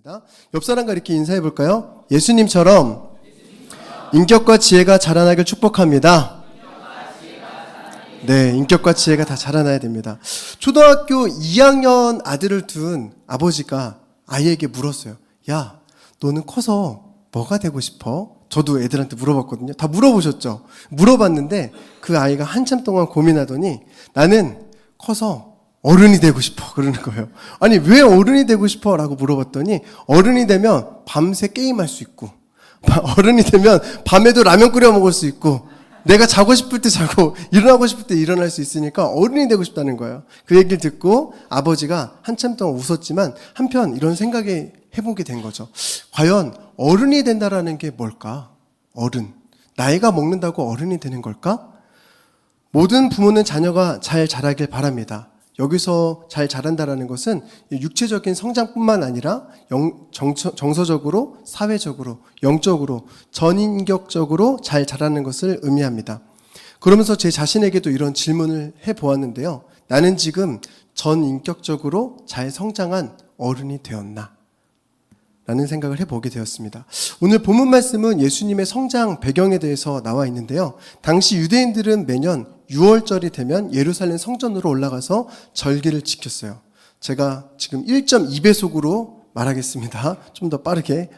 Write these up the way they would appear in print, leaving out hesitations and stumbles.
하겠습니다. 옆 사람과 이렇게 인사해 볼까요? 예수님처럼 인격과 지혜가 자라나길 축복합니다. 네, 인격과 지혜가 다 자라나야 됩니다. 초등학교 2학년 아들을 둔 아버지가 아이에게 물었어요. 야, 너는 커서 뭐가 되고 싶어? 저도 애들한테 물어봤거든요. 다 물어보셨죠? 물어봤는데 그 아이가 한참 동안 고민하더니 나는 커서 어른이 되고 싶어 그러는 거예요. 아니 왜 어른이 되고 싶어? 라고 물어봤더니 어른이 되면 밤새 게임할 수 있고 어른이 되면 밤에도 라면 끓여 먹을 수 있고 내가 자고 싶을 때 자고 일어나고 싶을 때 일어날 수 있으니까 어른이 되고 싶다는 거예요. 그 얘기를 듣고 아버지가 한참 동안 웃었지만 한편 이런 생각이 해보게 된 거죠. 과연 어른이 된다라는 게 뭘까? 어른. 나이가 먹는다고 어른이 되는 걸까? 모든 부모는 자녀가 잘 자라길 바랍니다. 여기서 잘 자란다라는 것은 육체적인 성장뿐만 아니라 정서적으로, 사회적으로, 영적으로, 전인격적으로 잘 자라는 것을 의미합니다. 그러면서 제 자신에게도 이런 질문을 해보았는데요. 나는 지금 전인격적으로 잘 성장한 어른이 되었나? 라는 생각을 해보게 되었습니다. 오늘 본문 말씀은 예수님의 성장 배경에 대해서 나와 있는데요. 당시 유대인들은 매년 6월절이 되면 예루살렘 성전으로 올라가서 절기를 지켰어요. 제가 지금 1.2배속으로 말하겠습니다. 좀 더 빠르게.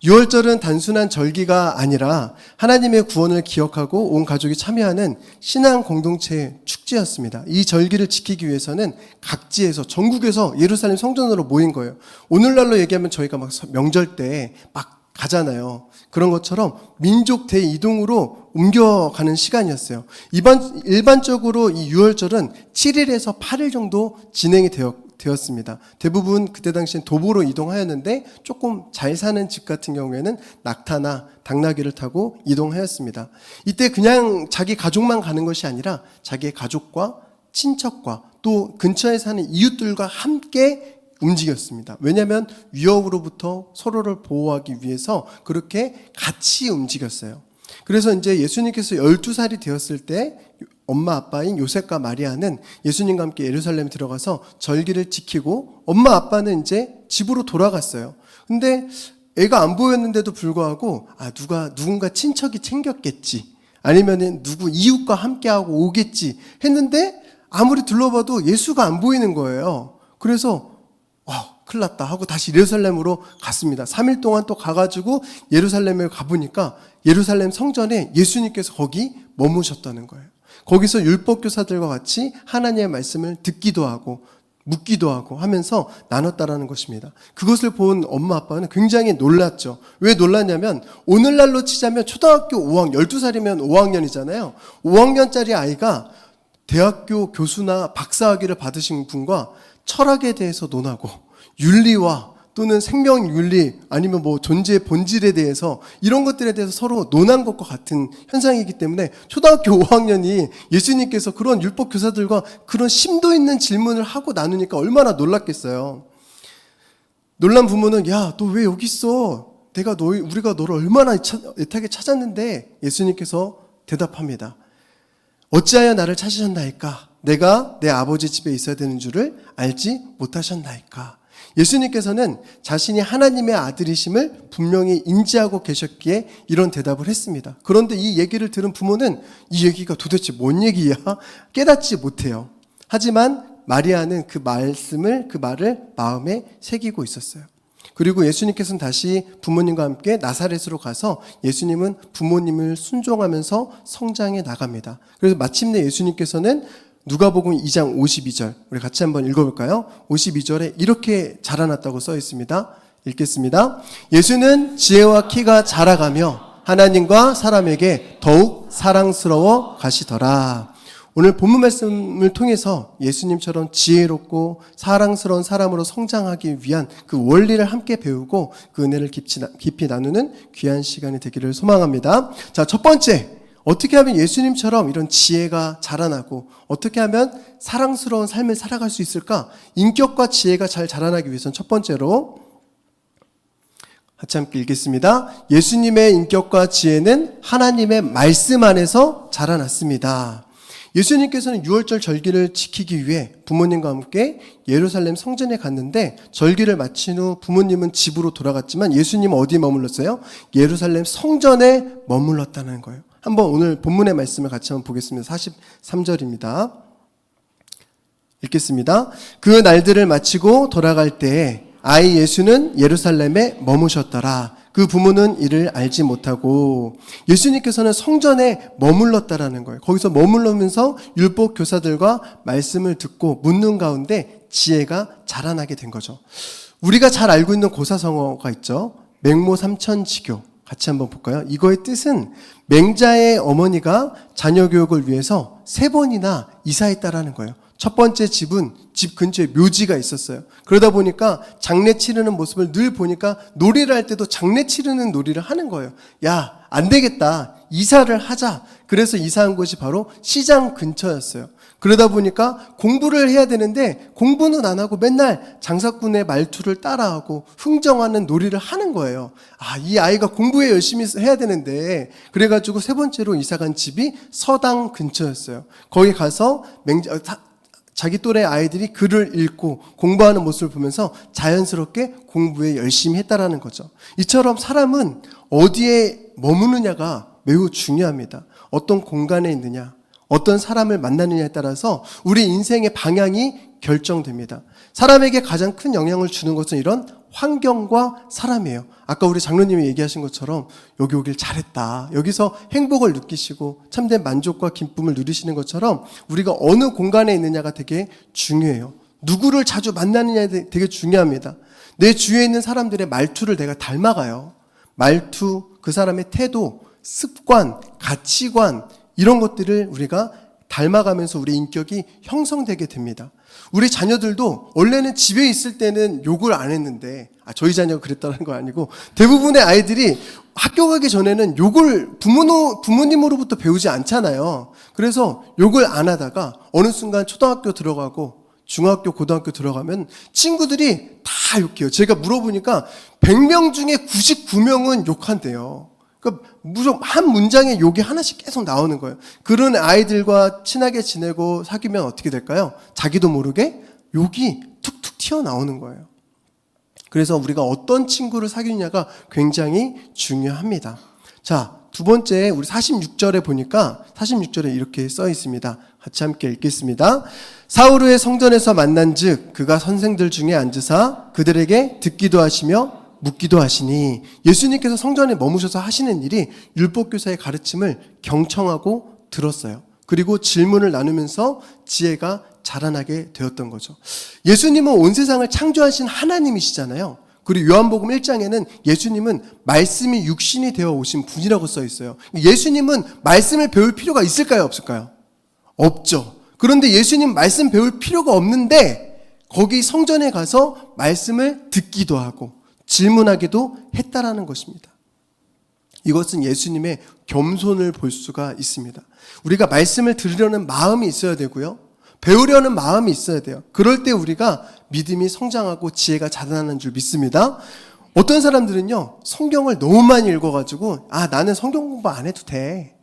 6월절은 단순한 절기가 아니라 하나님의 구원을 기억하고 온 가족이 참여하는 신앙 공동체의 축제였습니다. 이 절기를 지키기 위해서는 각지에서 전국에서 예루살렘 성전으로 모인 거예요. 오늘날로 얘기하면 저희가 막 명절 때 막 가잖아요. 그런 것처럼 민족 대이동으로 옮겨가는 시간이었어요. 일반적으로 이 6월절은 7일에서 8일 정도 진행이 되었습니다. 대부분 그때 당시엔 도보로 이동하였는데 조금 잘 사는 집 같은 경우에는 낙타나 당나귀를 타고 이동하였습니다. 이때 그냥 자기 가족만 가는 것이 아니라 자기의 가족과 친척과 또 근처에 사는 이웃들과 함께 움직였습니다. 왜냐하면 위협으로부터 서로를 보호하기 위해서 그렇게 같이 움직였어요. 그래서 이제 예수님께서 12살이 되었을 때 엄마 아빠인 요셉과 마리아는 예수님과 함께 예루살렘에 들어가서 절기를 지키고 엄마 아빠는 이제 집으로 돌아갔어요. 근데 애가 안 보였는데도 불구하고 누군가 친척이 챙겼겠지 아니면은 누구 이웃과 함께하고 오겠지 했는데 아무리 둘러봐도 예수가 안 보이는 거예요. 그래서 큰일 났다 하고 다시 예루살렘으로 갔습니다. 3일 동안 또 가가지고 예루살렘에 가보니까 예루살렘 성전에 예수님께서 거기 머무셨다는 거예요. 거기서 율법교사들과 같이 하나님의 말씀을 듣기도 하고 묻기도 하고 하면서 나눴다라는 것입니다. 그것을 본 엄마 아빠는 굉장히 놀랐죠. 왜 놀랐냐면 오늘날로 치자면 초등학교 5학년, 12살이면 5학년이잖아요. 5학년짜리 아이가 대학교 교수나 박사학위를 받으신 분과 철학에 대해서 논하고 윤리와 또는 생명윤리 아니면 존재의 본질에 대해서 이런 것들에 대해서 서로 논한 것과 같은 현상이기 때문에 초등학교 5학년이 예수님께서 그런 율법 교사들과 그런 심도 있는 질문을 하고 나누니까 얼마나 놀랐겠어요. 놀란 부모는 야, 너 왜 여기 있어? 우리가 너를 얼마나 애타게 찾았는데 예수님께서 대답합니다. 어찌하여 나를 찾으셨나이까? 내가 내 아버지 집에 있어야 되는 줄을 알지 못하셨나이까? 예수님께서는 자신이 하나님의 아들이심을 분명히 인지하고 계셨기에 이런 대답을 했습니다. 그런데 이 얘기를 들은 부모는 이 얘기가 도대체 뭔 얘기야? 깨닫지 못해요. 하지만 마리아는 그 말을 마음에 새기고 있었어요. 그리고 예수님께서는 다시 부모님과 함께 나사렛으로 가서 예수님은 부모님을 순종하면서 성장해 나갑니다. 그래서 마침내 예수님께서는 누가복음 2장 52절 우리 같이 한번 읽어볼까요? 52절에 이렇게 자라났다고 써 있습니다. 읽겠습니다. 예수는 지혜와 키가 자라가며 하나님과 사람에게 더욱 사랑스러워 가시더라. 오늘 본문 말씀을 통해서 예수님처럼 지혜롭고 사랑스러운 사람으로 성장하기 위한 그 원리를 함께 배우고 그 은혜를 깊이 나누는 귀한 시간이 되기를 소망합니다. 자, 첫 번째, 어떻게 하면 예수님처럼 이런 지혜가 자라나고 어떻게 하면 사랑스러운 삶을 살아갈 수 있을까? 인격과 지혜가 잘 자라나기 위해서는 첫 번째로 같이 함께 읽겠습니다. 예수님의 인격과 지혜는 하나님의 말씀 안에서 자라났습니다. 예수님께서는 유월절 절기를 지키기 위해 부모님과 함께 예루살렘 성전에 갔는데 절기를 마친 후 부모님은 집으로 돌아갔지만 예수님은 어디에 머물렀어요? 예루살렘 성전에 머물렀다는 거예요. 한번 오늘 본문의 말씀을 같이 한번 보겠습니다. 43절입니다. 읽겠습니다. 그 날들을 마치고 돌아갈 때에 아이 예수는 예루살렘에 머무셨더라. 그 부모는 이를 알지 못하고 예수님께서는 성전에 머물렀다라는 거예요. 거기서 머물러면서 율법 교사들과 말씀을 듣고 묻는 가운데 지혜가 자라나게 된 거죠. 우리가 잘 알고 있는 고사성어가 있죠. 맹모 삼천지교. 같이 한번 볼까요? 이거의 뜻은 맹자의 어머니가 자녀 교육을 위해서 3번이나 이사했다라는 거예요. 첫 번째 집은 집 근처에 묘지가 있었어요. 그러다 보니까 장례 치르는 모습을 늘 보니까 놀이를 할 때도 장례 치르는 놀이를 하는 거예요. 야, 안 되겠다. 이사를 하자. 그래서 이사한 곳이 바로 시장 근처였어요. 그러다 보니까 공부를 해야 되는데 공부는 안 하고 맨날 장사꾼의 말투를 따라하고 흥정하는 놀이를 하는 거예요. 아, 이 아이가 공부에 열심히 해야 되는데 그래가지고 3번째로 이사간 집이 서당 근처였어요. 거기 가서 자기 또래 아이들이 글을 읽고 공부하는 모습을 보면서 자연스럽게 공부에 열심히 했다라는 거죠. 이처럼 사람은 어디에 머무느냐가 매우 중요합니다. 어떤 공간에 있느냐, 어떤 사람을 만나느냐에 따라서 우리 인생의 방향이 결정됩니다. 사람에게 가장 큰 영향을 주는 것은 이런 환경과 사람이에요. 아까 우리 장로님이 얘기하신 것처럼 여기 오길 잘했다. 여기서 행복을 느끼시고 참된 만족과 기쁨을 누리시는 것처럼 우리가 어느 공간에 있느냐가 되게 중요해요. 누구를 자주 만나느냐 되게 중요합니다. 내 주위에 있는 사람들의 말투를 내가 닮아가요. 말투, 그 사람의 태도, 습관, 가치관 이런 것들을 우리가 닮아가면서 우리 인격이 형성되게 됩니다. 우리 자녀들도 원래는 집에 있을 때는 욕을 안 했는데 저희 자녀가 그랬다는 거 아니고 대부분의 아이들이 학교 가기 전에는 욕을 부모님으로부터 배우지 않잖아요. 그래서 욕을 안 하다가 어느 순간 초등학교 들어가고 중학교, 고등학교 들어가면 친구들이 다 욕해요. 제가 물어보니까 100명 중에 99명은 욕한대요. 그러니까 무슨 한 문장에 욕이 하나씩 계속 나오는 거예요. 그런 아이들과 친하게 지내고 사귀면 어떻게 될까요? 자기도 모르게 욕이 툭툭 튀어나오는 거예요. 그래서 우리가 어떤 친구를 사귀느냐가 굉장히 중요합니다. 자, 두 번째 우리 46절에 보니까 46절에 이렇게 써 있습니다. 같이 함께 읽겠습니다. 사흘 후에 성전에서 만난즉 그가 선생들 중에 앉으사 그들에게 듣기도 하시며 묻기도 하시니 예수님께서 성전에 머무셔서 하시는 일이 율법교사의 가르침을 경청하고 들었어요. 그리고 질문을 나누면서 지혜가 자라나게 되었던 거죠. 예수님은 온 세상을 창조하신 하나님이시잖아요. 그리고 요한복음 1장에는 예수님은 말씀이 육신이 되어 오신 분이라고 써 있어요. 예수님은 말씀을 배울 필요가 있을까요? 없을까요? 없죠. 그런데 예수님 말씀 배울 필요가 없는데 거기 성전에 가서 말씀을 듣기도 하고 질문하기도 했다라는 것입니다. 이것은 예수님의 겸손을 볼 수가 있습니다. 우리가 말씀을 들으려는 마음이 있어야 되고요. 배우려는 마음이 있어야 돼요. 그럴 때 우리가 믿음이 성장하고 지혜가 자라나는 줄 믿습니다. 어떤 사람들은요, 성경을 너무 많이 읽어가지고, 나는 성경 공부 안 해도 돼.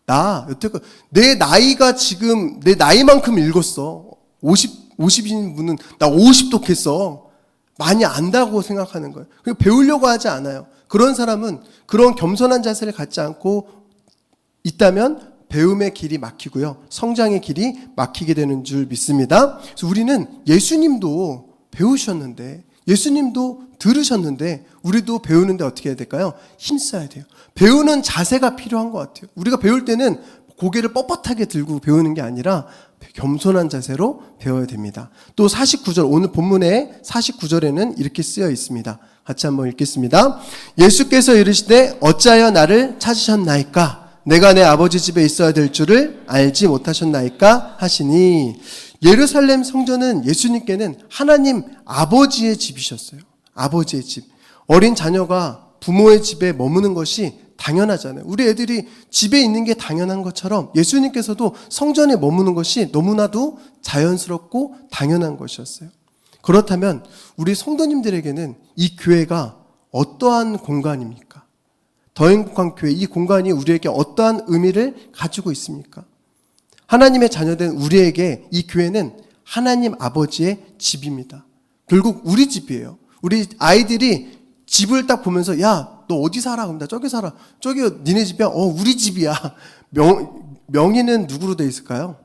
여태껏, 내 나이가 지금, 내 나이만큼 읽었어. 50인 분은 나 50독 했어. 많이 안다고 생각하는 거예요. 그리고 배우려고 하지 않아요. 그런 사람은 그런 겸손한 자세를 갖지 않고 있다면 배움의 길이 막히고요. 성장의 길이 막히게 되는 줄 믿습니다. 그래서 우리는 예수님도 배우셨는데, 예수님도 들으셨는데, 우리도 배우는데 어떻게 해야 될까요? 힘써야 돼요. 배우는 자세가 필요한 것 같아요. 우리가 배울 때는 고개를 뻣뻣하게 들고 배우는 게 아니라 겸손한 자세로 배워야 됩니다. 또 49절, 오늘 본문의 49절에는 이렇게 쓰여 있습니다. 같이 한번 읽겠습니다. 예수께서 이르시되 어찌하여 나를 찾으셨나이까? 내가 내 아버지 집에 있어야 될 줄을 알지 못하셨나이까? 하시니 예루살렘 성전은 예수님께는 하나님 아버지의 집이셨어요. 아버지의 집. 어린 자녀가 부모의 집에 머무는 것이 당연하잖아요. 우리 애들이 집에 있는 게 당연한 것처럼 예수님께서도 성전에 머무는 것이 너무나도 자연스럽고 당연한 것이었어요. 그렇다면 우리 성도님들에게는 이 교회가 어떠한 공간입니까? 더 행복한 교회, 이 공간이 우리에게 어떠한 의미를 가지고 있습니까? 하나님의 자녀된 우리에게 이 교회는 하나님 아버지의 집입니다. 결국 우리 집이에요. 우리 아이들이 집을 딱 보면서 야, 너 어디 살아? 그럼 나 저기 살아. 저기 니네 집이야? 우리 집이야. 명의는 누구로 돼 있을까요?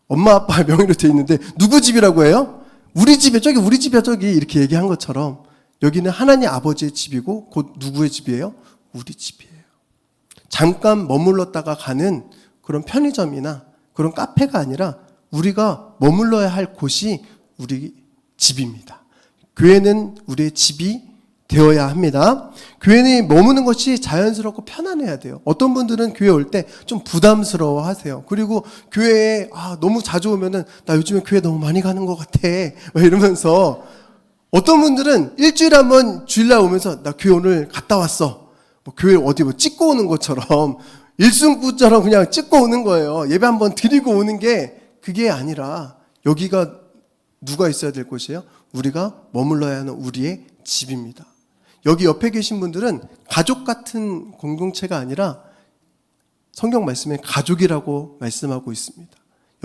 엄마 아빠 명의로 돼 있는데 누구 집이라고 해요? 우리 집이야. 저기 우리 집이야. 저기 이렇게 얘기한 것처럼 여기는 하나님 아버지의 집이고 곧 누구의 집이에요? 우리 집이에요. 잠깐 머물렀다가 가는 그런 편의점이나 그런 카페가 아니라 우리가 머물러야 할 곳이 우리 집입니다. 교회는 우리의 집이 되어야 합니다. 교회는 머무는 것이 자연스럽고 편안해야 돼요. 어떤 분들은 교회 올 때 좀 부담스러워 하세요. 그리고 교회에 너무 자주 오면은 나 요즘에 교회 너무 많이 가는 것 같아 이러면서, 어떤 분들은 일주일에 한 번 주일날 오면서 나 교회 오늘 갔다 왔어. 교회 어디 찍고 오는 것처럼 일순구처럼 그냥 찍고 오는 거예요. 예배 한번 드리고 오는 게 그게 아니라 여기가 누가 있어야 될 곳이에요? 우리가 머물러야 하는 우리의 집입니다. 여기 옆에 계신 분들은 가족 같은 공동체가 아니라 성경 말씀에 가족이라고 말씀하고 있습니다.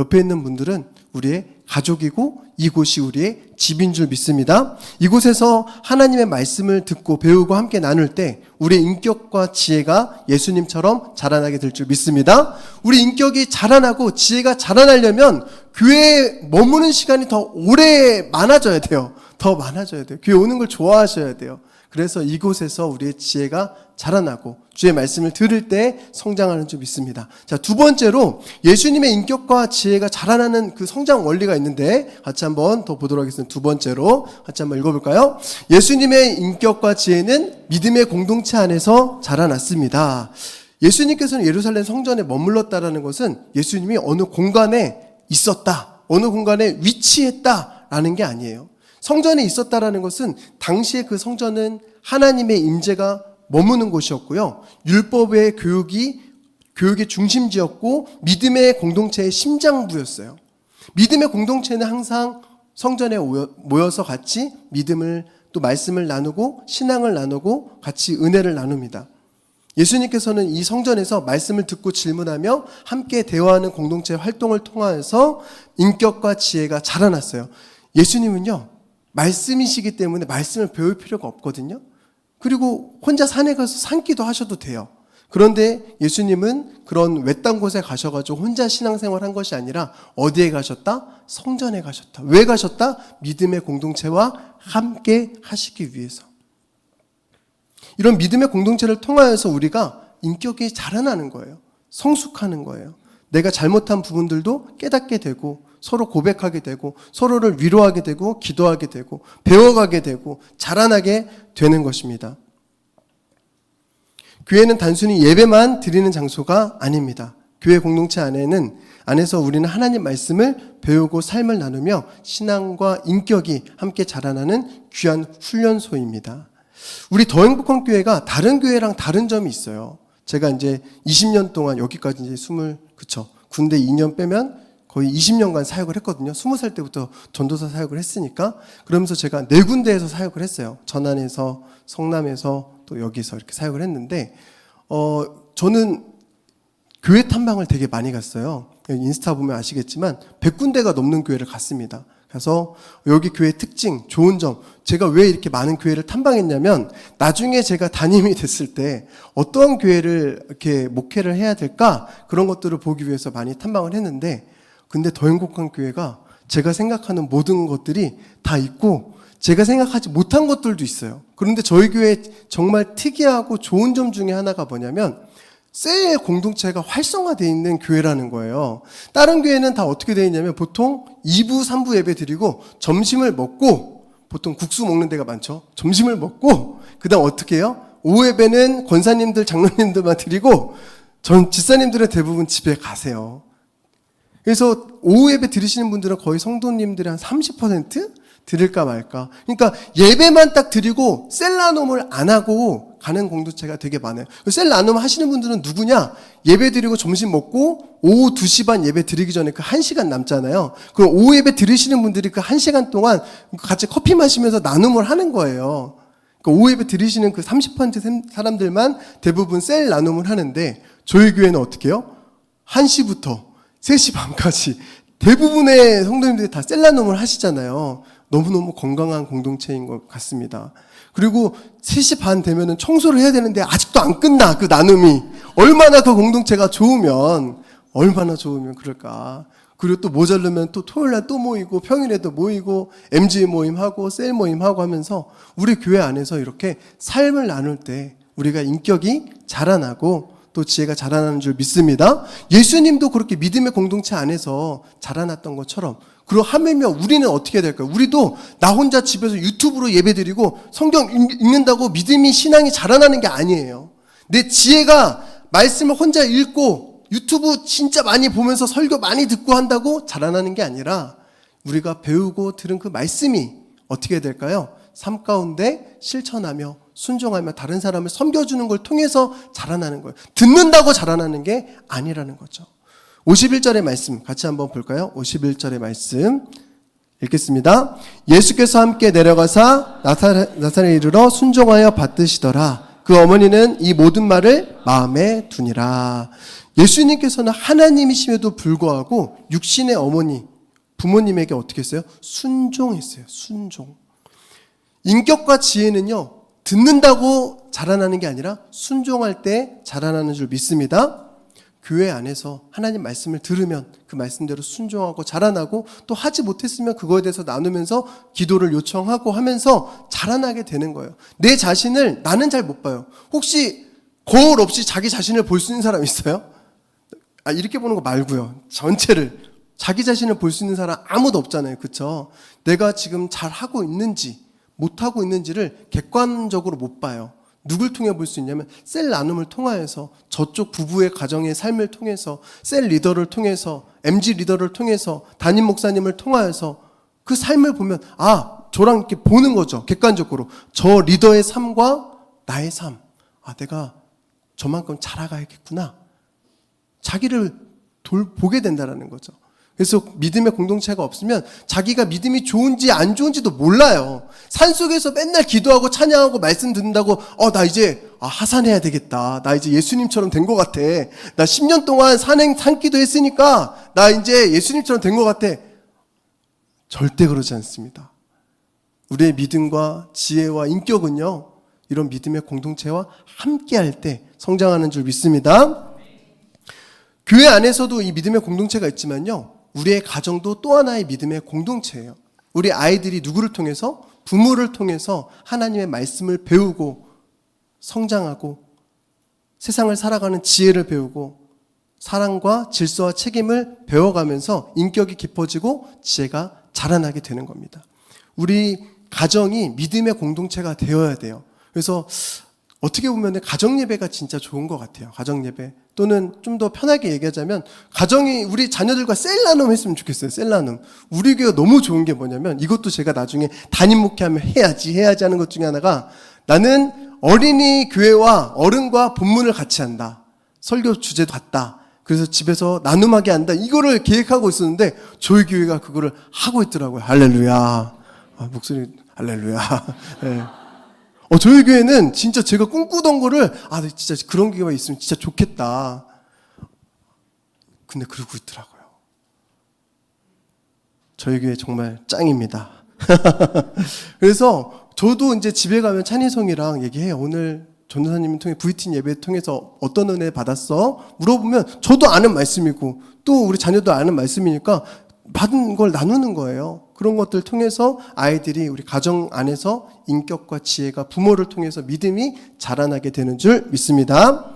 옆에 있는 분들은 우리의 가족이고 이곳이 우리의 집인 줄 믿습니다. 이곳에서 하나님의 말씀을 듣고 배우고 함께 나눌 때 우리의 인격과 지혜가 예수님처럼 자라나게 될 줄 믿습니다. 우리 인격이 자라나고 지혜가 자라나려면 교회에 머무는 시간이 더 오래 많아져야 돼요. 더 많아져야 돼요. 교회 오는 걸 좋아하셔야 돼요. 그래서 이곳에서 우리의 지혜가 자라나고 주의 말씀을 들을 때 성장하는 줄 믿습니다. 자, 두 번째로 예수님의 인격과 지혜가 자라나는 그 성장 원리가 있는데 같이 한번 더 보도록 하겠습니다. 두 번째로 같이 한번 읽어볼까요? 예수님의 인격과 지혜는 믿음의 공동체 안에서 자라났습니다. 예수님께서는 예루살렘 성전에 머물렀다라는 것은 예수님이 어느 공간에 있었다, 어느 공간에 위치했다라는 게 아니에요. 성전에 있었다라는 것은 당시에 그 성전은 하나님의 임재가 머무는 곳이었고요. 율법의 교육의 중심지였고 믿음의 공동체의 심장부였어요. 믿음의 공동체는 항상 성전에 모여서 같이 믿음을 또 말씀을 나누고 신앙을 나누고 같이 은혜를 나눕니다. 예수님께서는 이 성전에서 말씀을 듣고 질문하며 함께 대화하는 공동체 활동을 통해서 인격과 지혜가 자라났어요. 예수님은요, 말씀이시기 때문에 말씀을 배울 필요가 없거든요. 그리고 혼자 산에 가서 산기도 하셔도 돼요. 그런데 예수님은 그런 외딴 곳에 가셔가지고 혼자 신앙생활 한 것이 아니라 어디에 가셨다? 성전에 가셨다. 왜 가셨다? 믿음의 공동체와 함께 하시기 위해서. 이런 믿음의 공동체를 통하여서 우리가 인격이 자라나는 거예요. 성숙하는 거예요. 내가 잘못한 부분들도 깨닫게 되고 서로 고백하게 되고 서로를 위로하게 되고 기도하게 되고 배워가게 되고 자라나게 되는 것입니다. 교회는 단순히 예배만 드리는 장소가 아닙니다. 교회 공동체 안에서 우리는 하나님 말씀을 배우고 삶을 나누며 신앙과 인격이 함께 자라나는 귀한 훈련소입니다. 우리 더 행복한 교회가 다른 교회랑 다른 점이 있어요. 제가 이제 20년 동안 여기까지 이제 군대 2년 빼면 거의 20년간 사역을 했거든요. 20살 때부터 전도사 사역을 했으니까. 그러면서 제가 4군데에서 사역을 했어요. 전안에서, 성남에서, 또 여기서 이렇게 사역을 했는데, 저는 교회 탐방을 되게 많이 갔어요. 인스타 보면 아시겠지만 100군데가 넘는 교회를 갔습니다. 그래서 여기 교회 특징, 좋은 점, 제가 왜 이렇게 많은 교회를 탐방했냐면 나중에 제가 담임이 됐을 때 어떠한 교회를 이렇게 목회를 해야 될까, 그런 것들을 보기 위해서 많이 탐방을 했는데, 근데 더 행복한 교회가 제가 생각하는 모든 것들이 다 있고 제가 생각하지 못한 것들도 있어요. 그런데 저희 교회 정말 특이하고 좋은 점 중에 하나가 뭐냐면 셀 공동체가 활성화되어 있는 교회라는 거예요. 다른 교회는 다 어떻게 되어 있냐면 보통 2부, 3부 예배 드리고 점심을 먹고, 보통 국수 먹는 데가 많죠. 점심을 먹고 그 다음 어떻게 해요? 오후 예배는 권사님들, 장로님들만 드리고 전 집사님들은 대부분 집에 가세요. 그래서 오후 예배 들으시는 분들은 거의 성도님들의 한 30% 드릴까 말까. 그러니까 예배만 딱 드리고 셀 나눔을 안 하고 가는 공동체가 되게 많아요. 셀 나눔 하시는 분들은 누구냐? 예배 드리고 점심 먹고 오후 2시 반 예배 드리기 전에 그 1시간 남잖아요. 그럼 오후 예배 들으시는 분들이 그 1시간 동안 같이 커피 마시면서 나눔을 하는 거예요. 그러니까 오후 예배 들으시는 그 30% 사람들만 대부분 셀 나눔을 하는데, 저희 교회는 어떻게 해요? 1시부터 3시 반까지 대부분의 성도님들이 다 셀라눔을 하시잖아요. 너무너무 건강한 공동체인 것 같습니다. 그리고 3시 반 되면은 청소를 해야 되는데 아직도 안 끝나, 그 나눔이. 얼마나 그 공동체가 좋으면 그럴까. 그리고 또 모자르면 또 토요일날 또 모이고 평일에도 모이고 MG 모임하고 셀 모임하고 하면서 우리 교회 안에서 이렇게 삶을 나눌 때 우리가 인격이 자라나고 또 지혜가 자라나는 줄 믿습니다. 예수님도 그렇게 믿음의 공동체 안에서 자라났던 것처럼, 그리고 하물며 우리는 어떻게 해야 될까요? 우리도 나 혼자 집에서 유튜브로 예배드리고 성경 읽는다고 믿음이, 신앙이 자라나는 게 아니에요. 내 지혜가 말씀을 혼자 읽고 유튜브 진짜 많이 보면서 설교 많이 듣고 한다고 자라나는 게 아니라 우리가 배우고 들은 그 말씀이 어떻게 해야 될까요? 삶 가운데 실천하며 순종하며 다른 사람을 섬겨주는 걸 통해서 자라나는 거예요. 듣는다고 자라나는 게 아니라는 거죠. 51절의 말씀 같이 한번 볼까요? 51절의 말씀 읽겠습니다. 예수께서 함께 내려가사 나사렛에 이르러 순종하여 받드시더라. 그 어머니는 이 모든 말을 마음에 두니라. 예수님께서는 하나님이심에도 불구하고 육신의 어머니, 부모님에게 어떻게 했어요? 순종했어요. 순종. 인격과 지혜는요, 듣는다고 자라나는 게 아니라 순종할 때 자라나는 줄 믿습니다. 교회 안에서 하나님 말씀을 들으면 그 말씀대로 순종하고 자라나고, 또 하지 못했으면 그거에 대해서 나누면서 기도를 요청하고 하면서 자라나게 되는 거예요. 내 자신을 나는 잘 못 봐요. 혹시 거울 없이 자기 자신을 볼 수 있는 사람 있어요? 이렇게 보는 거 말고요. 전체를, 자기 자신을 볼 수 있는 사람 아무도 없잖아요. 그렇죠? 내가 지금 잘하고 있는지 못하고 있는지를 객관적으로 못 봐요. 누굴 통해 볼 수 있냐면 셀 나눔을 통하여서, 저쪽 부부의 가정의 삶을 통해서, 셀 리더를 통해서, MG 리더를 통해서, 담임 목사님을 통하여서 그 삶을 보면 저랑 이렇게 보는 거죠. 객관적으로. 저 리더의 삶과 나의 삶. 내가 저만큼 자라가야겠구나. 자기를 보게 된다는 거죠. 그래서 믿음의 공동체가 없으면 자기가 믿음이 좋은지 안 좋은지도 몰라요. 산속에서 맨날 기도하고 찬양하고 말씀 듣는다고 나 이제 하산해야 되겠다. 나 이제 예수님처럼 된 것 같아. 나 10년 동안 산기도 했으니까 나 이제 예수님처럼 된 것 같아. 절대 그러지 않습니다. 우리의 믿음과 지혜와 인격은요, 이런 믿음의 공동체와 함께할 때 성장하는 줄 믿습니다. 교회 안에서도 이 믿음의 공동체가 있지만요, 우리의 가정도 또 하나의 믿음의 공동체예요. 우리 아이들이 누구를 통해서? 부모를 통해서 하나님의 말씀을 배우고 성장하고 세상을 살아가는 지혜를 배우고 사랑과 질서와 책임을 배워가면서 인격이 깊어지고 지혜가 자라나게 되는 겁니다. 우리 가정이 믿음의 공동체가 되어야 돼요. 그래서 어떻게 보면 가정예배가 진짜 좋은 것 같아요. 가정예배. 또는 좀 더 편하게 얘기하자면, 가정이 우리 자녀들과 셀나눔 했으면 좋겠어요. 셀나눔. 우리 교회가 너무 좋은 게 뭐냐면, 이것도 제가 나중에 담임 목회하면 해야지 하는 것 중에 하나가, 나는 어린이 교회와 어른과 본문을 같이 한다. 설교 주제도 같다. 그래서 집에서 나눔하게 한다. 이거를 계획하고 있었는데 저희 교회가 그거를 하고 있더라고요. 할렐루야. 목소리 할렐루야. 네. 저희 교회는 진짜 제가 꿈꾸던 거를 진짜 그런 기회가 있으면 진짜 좋겠다. 근데 그러고 있더라고요. 저희 교회 정말 짱입니다. 그래서 저도 이제 집에 가면 찬희성이랑 얘기해요. 오늘 전도사님을 통해 VT 예배 통해서 어떤 은혜 받았어? 물어보면 저도 아는 말씀이고 또 우리 자녀도 아는 말씀이니까 받은 걸 나누는 거예요. 그런 것들 통해서 아이들이 우리 가정 안에서 인격과 지혜가 부모를 통해서 믿음이 자라나게 되는 줄 믿습니다.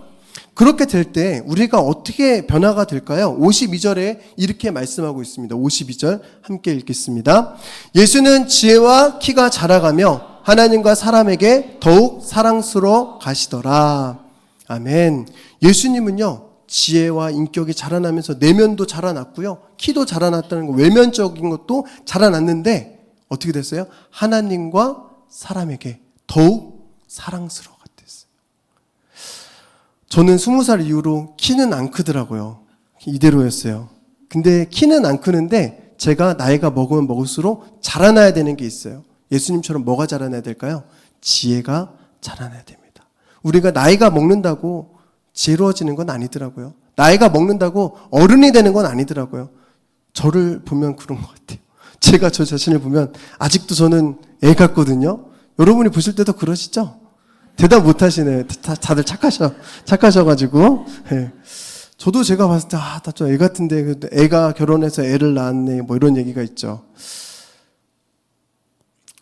그렇게 될 때 우리가 어떻게 변화가 될까요? 52절에 이렇게 말씀하고 있습니다. 52절 함께 읽겠습니다. 예수는 지혜와 키가 자라가며 하나님과 사람에게 더욱 사랑스러워 가시더라. 아멘. 예수님은요, 지혜와 인격이 자라나면서 내면도 자라났고요, 키도 자라났다는 거, 외면적인 것도 자라났는데 어떻게 됐어요? 하나님과 사람에게 더욱 사랑스러워 됐어요. 저는 20살 이후로 키는 안 크더라고요. 이대로였어요. 근데 키는 안 크는데 제가 나이가 먹으면 먹을수록 자라나야 되는 게 있어요. 예수님처럼 뭐가 자라나야 될까요? 지혜가 자라나야 됩니다. 우리가 나이가 먹는다고 지혜로워지는 건 아니더라고요. 나이가 먹는다고 어른이 되는 건 아니더라고요. 저를 보면 그런 것 같아요. 제가 저 자신을 보면 아직도 저는 애 같거든요. 여러분이 보실 때도 그러시죠? 대답 못 하시네. 다들 착하셔가지고. 네. 저도 제가 봤을 때, 나 좀 애 같은데, 애가 결혼해서 애를 낳았네, 뭐 이런 얘기가 있죠.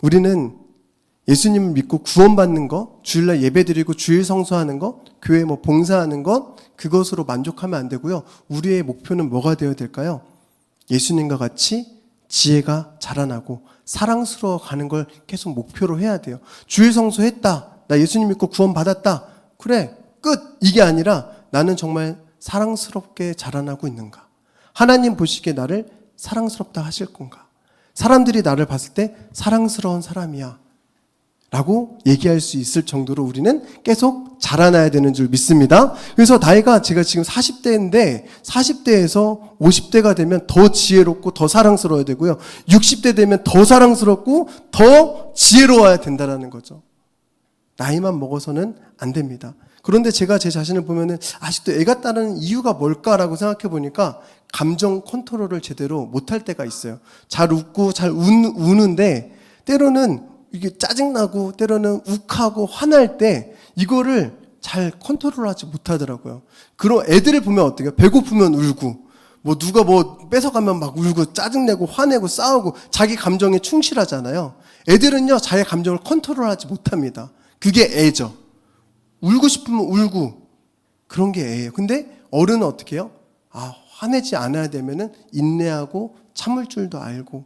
우리는 예수님을 믿고 구원받는 것, 주일날 예배 드리고 주일 성수하는 것, 교회 뭐 봉사하는 것, 그것으로 만족하면 안 되고요. 우리의 목표는 뭐가 되어야 될까요? 예수님과 같이 지혜가 자라나고 사랑스러워 가는 걸 계속 목표로 해야 돼요. 주일 성수했다. 나 예수님 믿고 구원받았다. 그래, 끝. 이게 아니라 나는 정말 사랑스럽게 자라나고 있는가? 하나님 보시기에 나를 사랑스럽다 하실 건가? 사람들이 나를 봤을 때 사랑스러운 사람이야 라고 얘기할 수 있을 정도로 우리는 계속 자라나야 되는 줄 믿습니다. 그래서 나이가 제가 지금 40대인데 40대에서 50대가 되면 더 지혜롭고 더 사랑스러워야 되고요. 60대 되면 더 사랑스럽고 더 지혜로워야 된다는 거죠. 나이만 먹어서는 안 됩니다. 그런데 제가 제 자신을 보면은 아직도 애 같다는 이유가 뭘까라고 생각해 보니까 감정 컨트롤을 제대로 못할 때가 있어요. 잘 웃고 잘 우는데 때로는 이게 짜증나고 때로는 욱하고 화날 때 이거를 잘 컨트롤하지 못하더라고요. 그런 애들을 보면 어때요? 배고프면 울고 뭐 누가 뭐 뺏어가면 막 울고 짜증내고 화내고 싸우고 자기 감정에 충실하잖아요. 애들은요 자기 감정을 컨트롤하지 못합니다. 그게 애죠. 울고 싶으면 울고 그런 게 애예요. 근데 어른은 어떻게 해요? 화내지 않아야 되면은 인내하고 참을 줄도 알고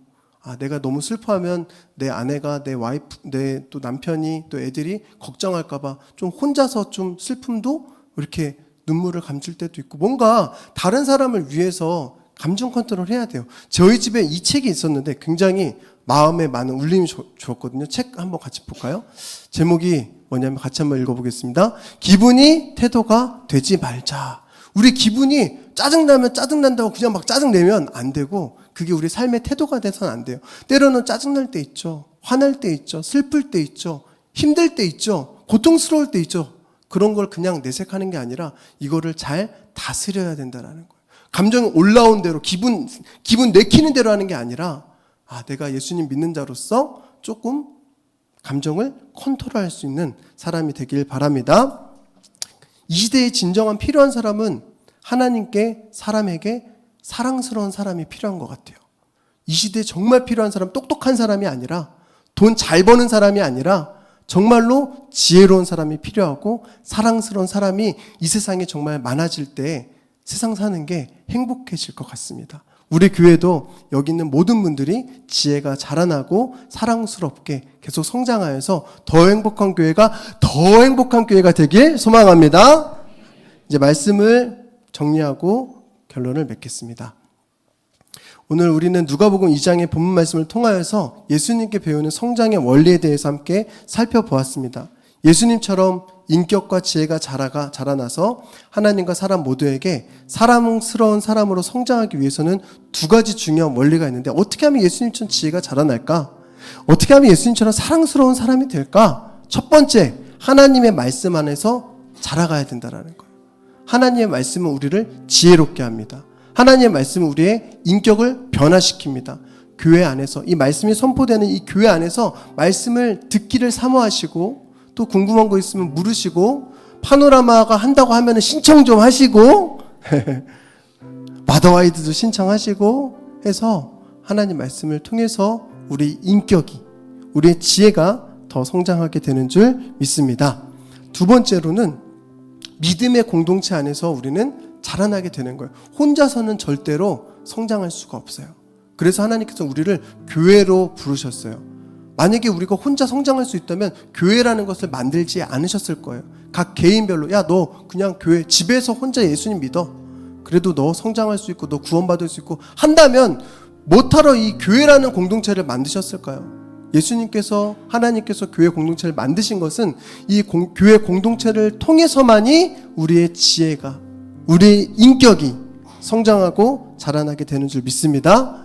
내가 너무 슬퍼하면 내 아내가 내 와이프 내 또 남편이 또 애들이 걱정할까봐 좀 혼자서 좀 슬픔도 이렇게 눈물을 감출 때도 있고 뭔가 다른 사람을 위해서 감정 컨트롤 해야 돼요. 저희 집에 이 책이 있었는데 굉장히 마음에 많은 울림이 주었거든요. 책 한번 같이 볼까요? 제목이 뭐냐면 같이 한번 읽어보겠습니다. 기분이 태도가 되지 말자. 우리 기분이 짜증나면 짜증난다고 그냥 막 짜증내면 안 되고 그게 우리 삶의 태도가 돼서는 안 돼요. 때로는 짜증날 때 있죠. 화날 때 있죠. 슬플 때 있죠. 힘들 때 있죠. 고통스러울 때 있죠. 그런 걸 그냥 내색하는 게 아니라 이거를 잘 다스려야 된다는 거예요. 감정이 올라온 대로 기분 내키는 대로 하는 게 아니라 내가 예수님 믿는 자로서 조금 감정을 컨트롤할 수 있는 사람이 되길 바랍니다. 이 시대에 진정한 필요한 사람은 하나님께 사람에게 사랑스러운 사람이 필요한 것 같아요. 이 시대에 정말 필요한 사람, 똑똑한 사람이 아니라 돈 잘 버는 사람이 아니라 정말로 지혜로운 사람이 필요하고 사랑스러운 사람이 이 세상에 정말 많아질 때 세상 사는 게 행복해질 것 같습니다. 우리 교회도 여기 있는 모든 분들이 지혜가 자라나고 사랑스럽게 계속 성장하여서 더 행복한 교회가 되길 소망합니다. 이제 말씀을 정리하고 결론을 맺겠습니다. 오늘 우리는 누가복음 2장의 본문 말씀을 통하여서 예수님께 배우는 성장의 원리에 대해서 함께 살펴보았습니다. 예수님처럼 인격과 지혜가 자라나서 하나님과 사람 모두에게 사랑스러운 사람으로 성장하기 위해서는 두 가지 중요한 원리가 있는데 어떻게 하면 예수님처럼 지혜가 자라날까? 어떻게 하면 예수님처럼 사랑스러운 사람이 될까? 첫 번째, 하나님의 말씀 안에서 자라가야 된다는 거예요. 하나님의 말씀은 우리를 지혜롭게 합니다. 하나님의 말씀은 우리의 인격을 변화시킵니다. 교회 안에서 이 말씀이 선포되는 이 교회 안에서 말씀을 듣기를 사모하시고 또 궁금한 거 있으면 물으시고 파노라마가 한다고 하면 신청 좀 하시고 마더와이드도 신청하시고 해서 하나님 말씀을 통해서 우리 인격이 우리의 지혜가 더 성장하게 되는 줄 믿습니다. 두 번째로는 믿음의 공동체 안에서 우리는 자라나게 되는 거예요. 혼자서는 절대로 성장할 수가 없어요. 그래서 하나님께서 우리를 교회로 부르셨어요. 만약에 우리가 혼자 성장할 수 있다면 교회라는 것을 만들지 않으셨을 거예요. 각 개인별로 너 그냥 교회 집에서 혼자 예수님 믿어. 그래도 너 성장할 수 있고 너 구원받을 수 있고 한다면 못하러 이 교회라는 공동체를 만드셨을까요? 예수님께서 하나님께서 교회 공동체를 만드신 것은 이 교회 공동체를 통해서만이 우리의 지혜가 우리의 인격이 성장하고 자라나게 되는 줄 믿습니다.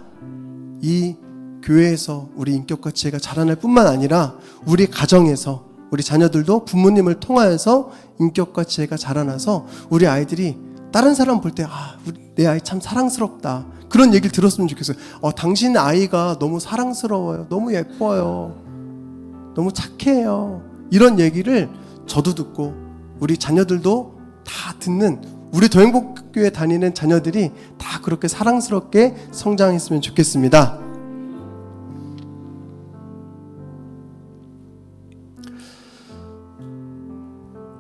이 교회에서 우리 인격과 지혜가 자라날 뿐만 아니라 우리 가정에서 우리 자녀들도 부모님을 통하여서 인격과 지혜가 자라나서 우리 아이들이 다른 사람 볼 때 내 아이 참 사랑스럽다, 그런 얘기를 들었으면 좋겠어요. 당신 아이가 너무 사랑스러워요, 너무 예뻐요, 너무 착해요, 이런 얘기를 저도 듣고 우리 자녀들도 다 듣는, 우리 더행복교회 다니는 자녀들이 다 그렇게 사랑스럽게 성장했으면 좋겠습니다.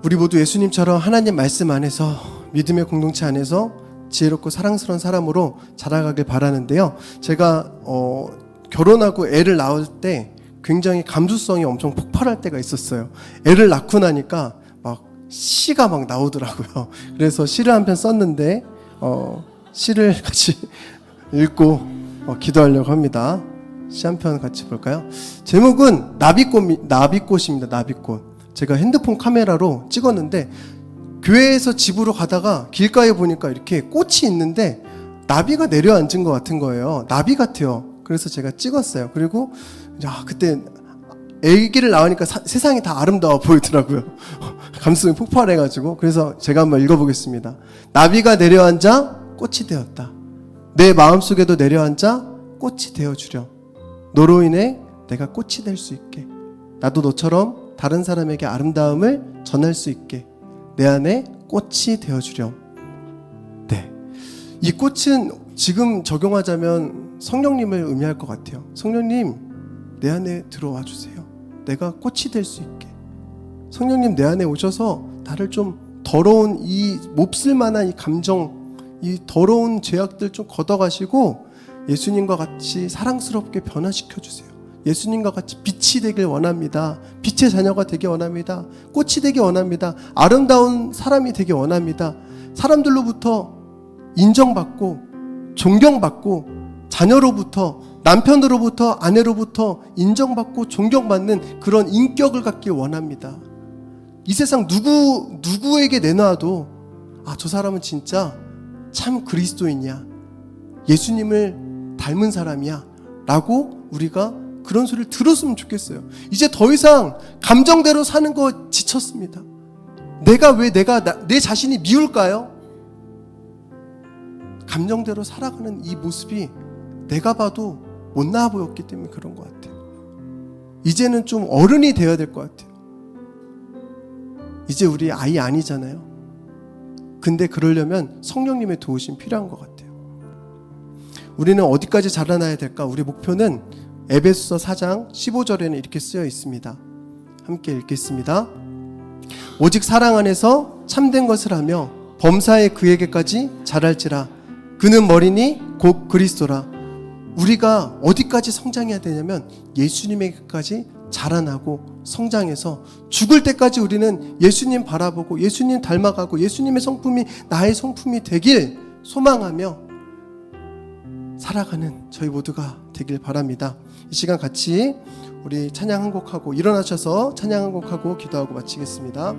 우리 모두 예수님처럼 하나님 말씀 안에서, 믿음의 공동체 안에서 지혜롭고 사랑스러운 사람으로 자라가길 바라는데요. 제가 결혼하고 애를 낳을 때 굉장히 감수성이 엄청 폭발할 때가 있었어요. 애를 낳고 나니까 막 시가 막 나오더라고요. 그래서 시를 한 편 썼는데 시를 같이 읽고 기도하려고 합니다. 시 한 편 같이 볼까요? 제목은 나비꽃입니다. 나비꽃. 제가 핸드폰 카메라로 찍었는데 교회에서 집으로 가다가 길가에 보니까 이렇게 꽃이 있는데 나비가 내려앉은 것 같은 거예요. 나비 같아요. 그래서 제가 찍었어요. 그리고 그때 아기를 낳으니까 세상이 다 아름다워 보이더라고요. 감성이 폭발해가지고. 그래서 제가 한번 읽어보겠습니다. 나비가 내려앉아 꽃이 되었다. 내 마음속에도 내려앉아 꽃이 되어주렴. 너로 인해 내가 꽃이 될 수 있게, 나도 너처럼 다른 사람에게 아름다움을 전할 수 있게 내 안에 꽃이 되어주렴. 네, 이 꽃은 지금 적용하자면 성령님을 의미할 것 같아요. 성령님, 내 안에 들어와 주세요. 내가 꽃이 될 수 있게. 성령님 내 안에 오셔서 나를 좀 더러운 이 몹쓸 만한 이 감정, 이 더러운 죄악들 좀 걷어가시고 예수님과 같이 사랑스럽게 변화시켜 주세요. 예수님과 같이 빛이 되길 원합니다. 빛의 자녀가 되길 원합니다. 꽃이 되길 원합니다. 아름다운 사람이 되길 원합니다. 사람들로부터 인정받고 존경받고, 자녀로부터, 남편으로부터, 아내로부터 인정받고 존경받는 그런 인격을 갖길 원합니다. 이 세상 누구에게 내놔도 저 사람은 진짜 참 그리스도인이야, 예수님을 닮은 사람이야 라고 우리가 그런 소리를 들었으면 좋겠어요. 이제 더 이상 감정대로 사는 거 지쳤습니다. 내가 왜 내 자신이 미울까요? 감정대로 살아가는 이 모습이 내가 봐도 못 나아 보였기 때문에 그런 것 같아요. 이제는 좀 어른이 되어야 될 것 같아요. 이제 우리 아이 아니잖아요. 근데 그러려면 성령님의 도우심 필요한 것 같아요. 우리는 어디까지 자라나야 될까? 우리 목표는 에베소서 4장 15절에는 이렇게 쓰여 있습니다. 함께 읽겠습니다. 오직 사랑 안에서 참된 것을 하며 범사에 그에게까지 자랄지라. 그는 머리니 곧 그리스도라. 우리가 어디까지 성장해야 되냐면 예수님에게까지 자라나고 성장해서 죽을 때까지 우리는 예수님 바라보고 예수님 닮아가고 예수님의 성품이 나의 성품이 되길 소망하며 살아가는 저희 모두가 되길 바랍니다. 이 시간 같이 우리 찬양 한 곡하고 일어나셔서 찬양 한 곡하고 기도하고 마치겠습니다.